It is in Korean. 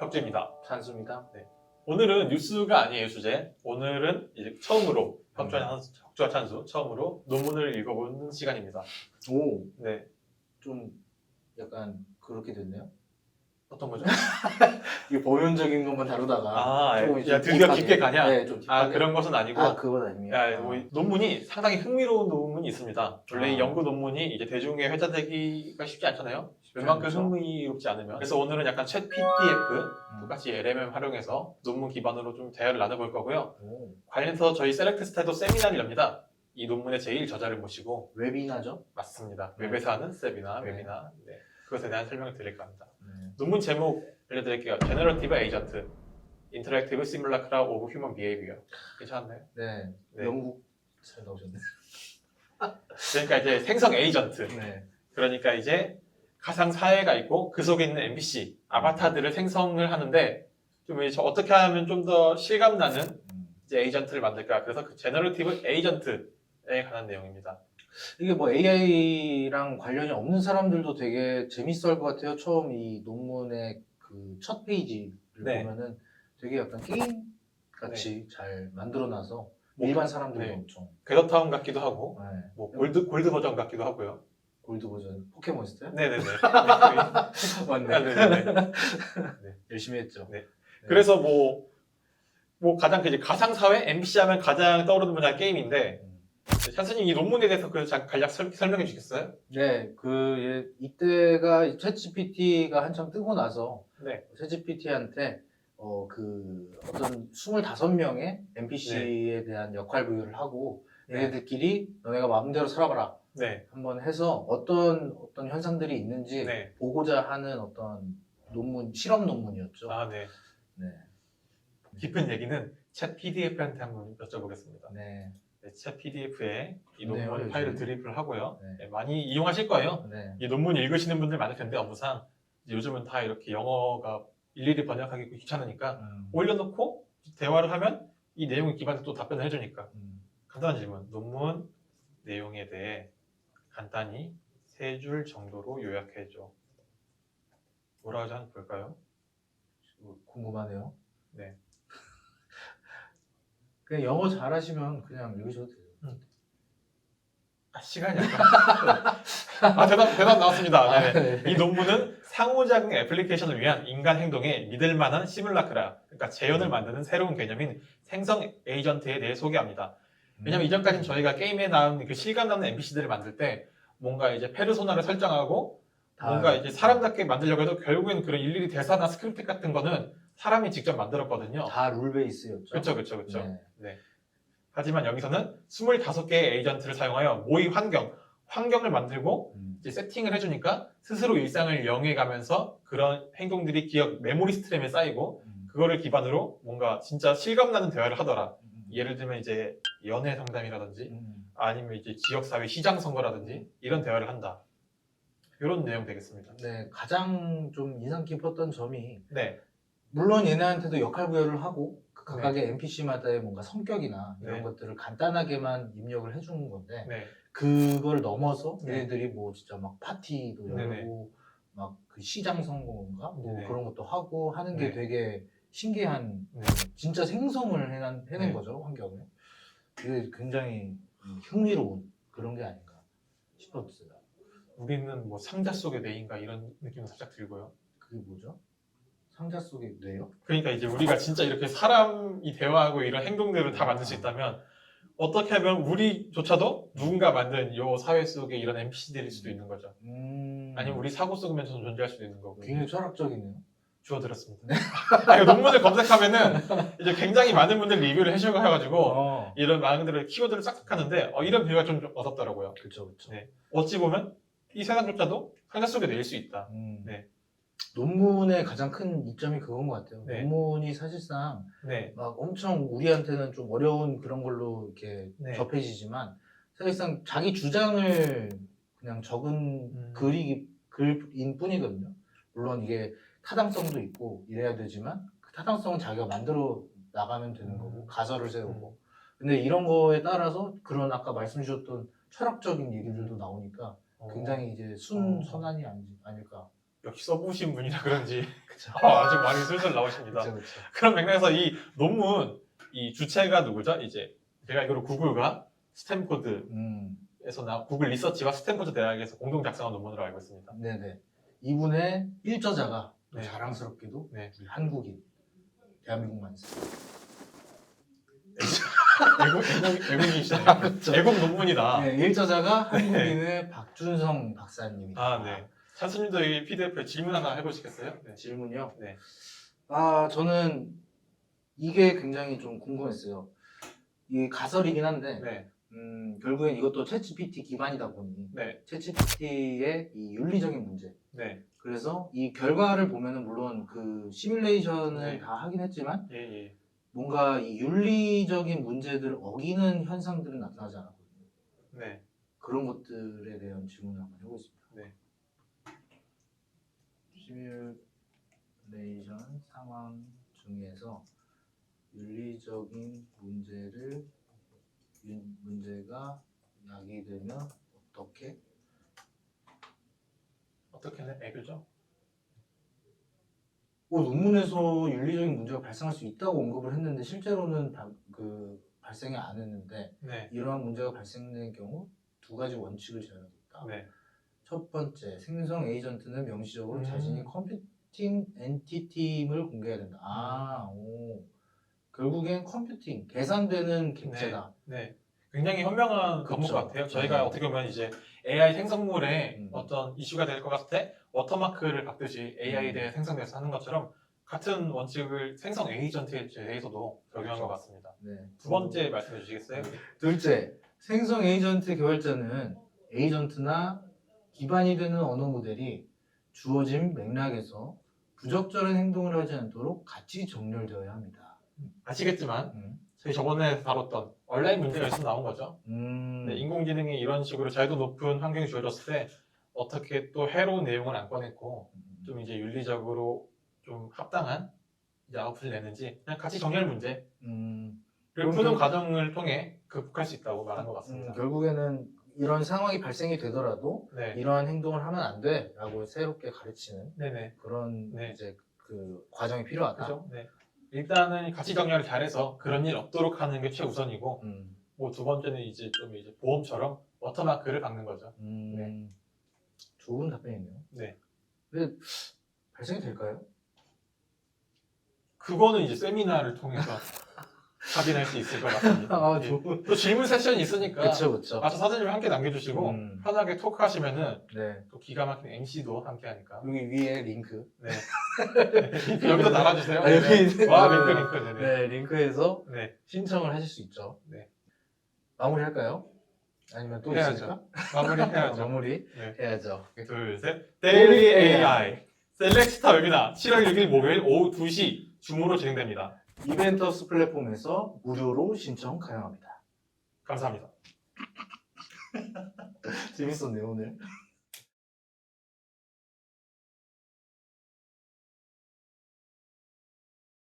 박주입니다. 찬수입니다. 오늘은 뉴스가 아니에요, 주제. 오늘은 이제 처음으로 혁주와 찬수 처음으로 논문을 읽어보는 시간입니다. 오, 네, 좀 약간 그렇게 됐네요. 어떤 거죠? 이게 보편적인 것만 다루다가 아, 조금 야, 드디어 딥하게. 깊게 가냐? 네, 좀 딥하게. 아, 그런 것은 아니고. 아, 그건 아닙니다. 야, 뭐, 논문이 상당히 흥미로운 논문이 있습니다. 원래 이 아. 연구 논문이 이제 대중에 회자되기가 쉽지 않잖아요. 웬만큼 않죠. 흥미롭지 않으면. 그래서 오늘은 약간 챗 PDF, 똑같이 LMM 활용해서 논문 기반으로 좀 대화를 나눠볼 거고요. 오, 관련해서 저희 셀렉트 스타도 세미나를 엽니다. 이 논문의 제1 저자를 모시고. 웨비나죠? 맞습니다. 네. 웹에서 하는 세미나, 네. 웨비나. 네. 그것에 대한 설명을 드릴까 합니다. 네. 논문 제목 알려드릴게요. Generative Agent, Interactive Simulacra of Human Behavior. 괜찮나요? 네. 네. 영국 잘 나오셨네. 그러니까 이제 생성 에이전트. 네. 그러니까 이제 가상 사회가 있고 그 속에 있는 NPC, 아바타들을 생성을 하는데 좀 이제 어떻게 하면 좀 더 실감나는 이제 에이전트를 만들까. 그래서 그 제너러티브 에이전트에 관한 내용입니다. 이게 뭐 AI랑 관련이 없는 사람들도 되게 재밌어 할 것 같아요. 처음 이 논문의 그 첫 페이지를 네. 보면은 되게 약간 게임 같이 잘 만들어놔서 뭐, 일반 사람들도 네. 엄청. 궤도타운 같기도 하고, 네. 뭐 골드 버전 같기도 하고요. 골드 버전 포켓몬스터요? 네네네. 맞네. 네네네. 열심히 했죠. 네. 그래서 뭐 가장 이제 가상 사회 NPC 하면 가장 떠오르는 분야 게임인데, 찬스님 이 논문에 대해서 그 간략 설명해 주시겠어요? 네, 이때가 챗GPT가 한참 뜨고 나서 네. 챗GPT한테 어떤 25명의 NPC에 대한 역할 부여를 하고 네. 얘네들끼리 너네가 마음대로 살아봐라 네. 한번 해서 어떤 현상들이 있는지 네. 보고자 하는 어떤 실험 논문이었죠. 아, 네. 네, 깊은 얘기는 챗 PDF한테 한번 여쭤보겠습니다. 네, 네, 챗 PDF에 이 좋네요, 논문 요즘. 파일을 드리프를 하고요. 네. 네, 많이 이용하실 거예요. 네. 이 논문 읽으시는 분들 많을 텐데 업무상 이제 요즘은 다 이렇게 영어가 일일이 번역하기 귀찮으니까 올려놓고 대화를 하면 이 내용에 기반해서 또 답변을 해주니까. 간단한 질문. 논문 내용에 대해 간단히 3줄 정도로 요약해줘. 뭐라고 하지 한번 볼까요? 궁금하네요. 네. 그냥 영어 잘하시면 그냥 읽으셔도 돼요. 아, 시간이 아까. 아, 대답 나왔습니다. 네. 이 논문은 상호작용 애플리케이션을 위한 인간 행동에 믿을 만한 시뮬라크라, 그러니까 재현을 만드는 새로운 개념인 생성 에이전트에 대해 소개합니다. 왜냐면 이전까지는 저희가 게임에 나온 그 실감 나는 NPC들을 만들 때 뭔가 이제 페르소나를 설정하고 뭔가 이제 사람답게 만들려고 해도 결국엔 그런 일일이 대사나 스크립트 같은 거는 사람이 직접 만들었거든요. 다 룰 베이스였죠. 그렇죠. 네. 네. 하지만 여기서는 25개의 에이전트를 사용하여 모의 환경을 만들고 이제 세팅을 해주니까 스스로 일상을 영해가면서 그런 행동들이 기억 메모리 스트램에 쌓이고 그거를 기반으로 뭔가 진짜 실감나는 대화를 하더라. 예를 들면 이제 연애 상담이라든지 아니면 이제 지역사회 시장 선거라든지 이런 대화를 한다. 이런 내용 되겠습니다. 네, 가장 좀 인상 깊었던 점이 네. 물론 얘네한테도 역할 부여를 하고 각각의 NPC마다의 뭔가 성격이나 이런 네. 것들을 간단하게만 입력을 해주는 건데 네. 그걸 넘어서 네. 얘네들이 뭐 진짜 막 파티도 네네. 열고 막 그 시장 선거인가 뭐 네네. 그런 것도 하고 하는 게 네. 되게 신기한 네. 진짜 생성을 해낸 네. 거죠, 환경을. 이게 굉장히 흥미로운 그런 게 아닌가 싶었어요. 우리는 뭐 상자 속의 뇌인가 이런 느낌도 살짝 들고요. 그게 뭐죠? 상자 속에 뇌요? 그러니까 이제 우리가 진짜 이렇게 사람이 대화하고 이런 행동들을 다 만들 수 있다면 어떻게 하면 우리조차도 누군가 만든 이 사회 속에 이런 NPC들일 수도 있는 거죠. 아니면 우리 사고 속에서 존재할 수도 있는 거고. 굉장히 철학적이네요. 주워들었습니다. 아니, 논문을 검색하면은 이제 굉장히 많은 분들 리뷰를 해가지고 이런 많은 분들의 키워드를 싹싹 하는데 이런 비유가 좀 어렵더라고요. 그렇죠. 네. 어찌 보면 이 세상조차도 상자 속에 내일 수 있다. 네. 논문의 가장 큰 이점이 그건 것 같아요. 네. 논문이 사실상 네. 막 엄청 우리한테는 좀 어려운 그런 걸로 이렇게 네. 접해지지만 사실상 자기 주장을 그냥 적은 글인 뿐이거든요. 물론 이게 타당성도 있고 이래야 되지만 그 타당성은 자기가 만들어 나가면 되는 거고 가설을 세우고 근데 이런 거에 따라서 그런 아까 말씀 주셨던 철학적인 얘기들도 나오니까 굉장히 이제 순선한이 아닐까 역시 써보신 분이라 그런지 그쵸. 아주 말이 술술 나오십니다. 그쵸, 그쵸. 그런 맥락에서 이 논문 이 주체가 누구죠? 이제 제가 알기로 구글과 스탠포드에서 구글 리서치와 스탠포드 대학에서 공동 작성한 논문으로 알고 있습니다. 네네. 이분의 일저자가 네. 자랑스럽게도 네. 우리 한국인, 대한민국 만세. 애국이시네요. 그렇죠. 애국 논문이다. 네, 일저자가 한국인의 박준성 박사님입니다. 아, 네. 찬수님도 이 PDF에 질문 하나 해보시겠어요? 네. 질문이요? 네. 저는 이게 굉장히 좀 궁금했어요. 이게 가설이긴 한데, 네. 결국엔 이것도 챗GPT 기반이다 보니, 네. 챗GPT의 이 윤리적인 문제. 네. 그래서 이 결과를 보면은 물론 그 시뮬레이션을 네. 다 하긴 했지만, 예, 예. 뭔가 이 윤리적인 문제들을 어기는 현상들은 나타나지 않았거든요. 네. 그런 것들에 대한 질문을 한번 해보겠습니다. 네. 시뮬레이션 상황 중에서 윤리적인 문제가 야기되면 어떻게는 애교죠? 논문에서 윤리적인 문제가 발생할 수 있다고 언급을 했는데 실제로는 발생이 안 했는데 네. 이러한 문제가 발생된 경우 두 가지 원칙을 제안하겠다. 네. 첫 번째, 생성 에이전트는 명시적으로 음. 자신이 컴퓨팅 엔티티임을 공개해야 된다. 결국엔 컴퓨팅, 계산되는 객체다. 네. 굉장히 현명한 그쵸. 방법 같아요. 저희가 네. 어떻게 보면 이제 AI 생성물에 음. 어떤 이슈가 될 것 같을 때 워터마크를 박듯이 AI에 대해 생성돼서 하는 것처럼 같은 원칙을 생성 에이전트에 대해서도 적용한 그쵸. 것 같습니다. 네. 두 번째 말씀해 주시겠어요? 둘째, 생성 에이전트 개발자는 에이전트나 기반이 되는 언어 모델이 주어진 맥락에서 부적절한 행동을 하지 않도록 같이 정렬되어야 합니다. 아시겠지만 저희 저번에 다뤘던 온라인 문제가 있어서 나온 거죠. 네, 인공지능이 이런 식으로 자유도 높은 환경이 주어졌을 때 어떻게 또 해로운 내용을 안 꺼냈고 좀 이제 윤리적으로 좀 합당한 이제 아웃풋을 내는지 그냥 같이 정렬 문제 그리고 푸는 과정을 통해 극복할 수 있다고 말한 것 같습니다. 결국에는 이런 상황이 발생이 되더라도 네, 이러한 행동을 하면 안 돼라고 새롭게 가르치는 네네, 그런 네. 이제 그 과정이 필요하다. 그죠? 네. 일단은 가치 정렬을 잘해서 그런 일 없도록 하는 게 최우선이고, 뭐 두 번째는 이제 좀 이제 보험처럼 워터마크를 박는 거죠. 네. 좋은 답변이네요. 네. 근데 발생이 될까요? 그거는 이제 세미나를 통해서 확인할 수 있을 것 같습니다. 예. 좋은. 또 질문 세션이 있으니까. 그렇죠. 저 사진을 함께 남겨주시고 편하게 토크하시면은 네. 또 기가 막힌 MC도 함께 하니까. 여기 위에 링크. 네. 여기서 달아주세요. 아, 여기 와, 링크. 네네. 네, 링크에서 네. 신청을 하실 수 있죠. 네. 마무리할까요? 아니면 또 해야죠. 있을까? 마무리해야죠. 마무리 네. 해야죠. 둘, 셋. 데일리 AI. 셀렉스타 웨비나 7월 6일 목요일 오후 2시 줌으로 진행됩니다. 이벤터스 플랫폼에서 무료로 신청 가능합니다. 감사합니다. 재밌었네요, 오늘.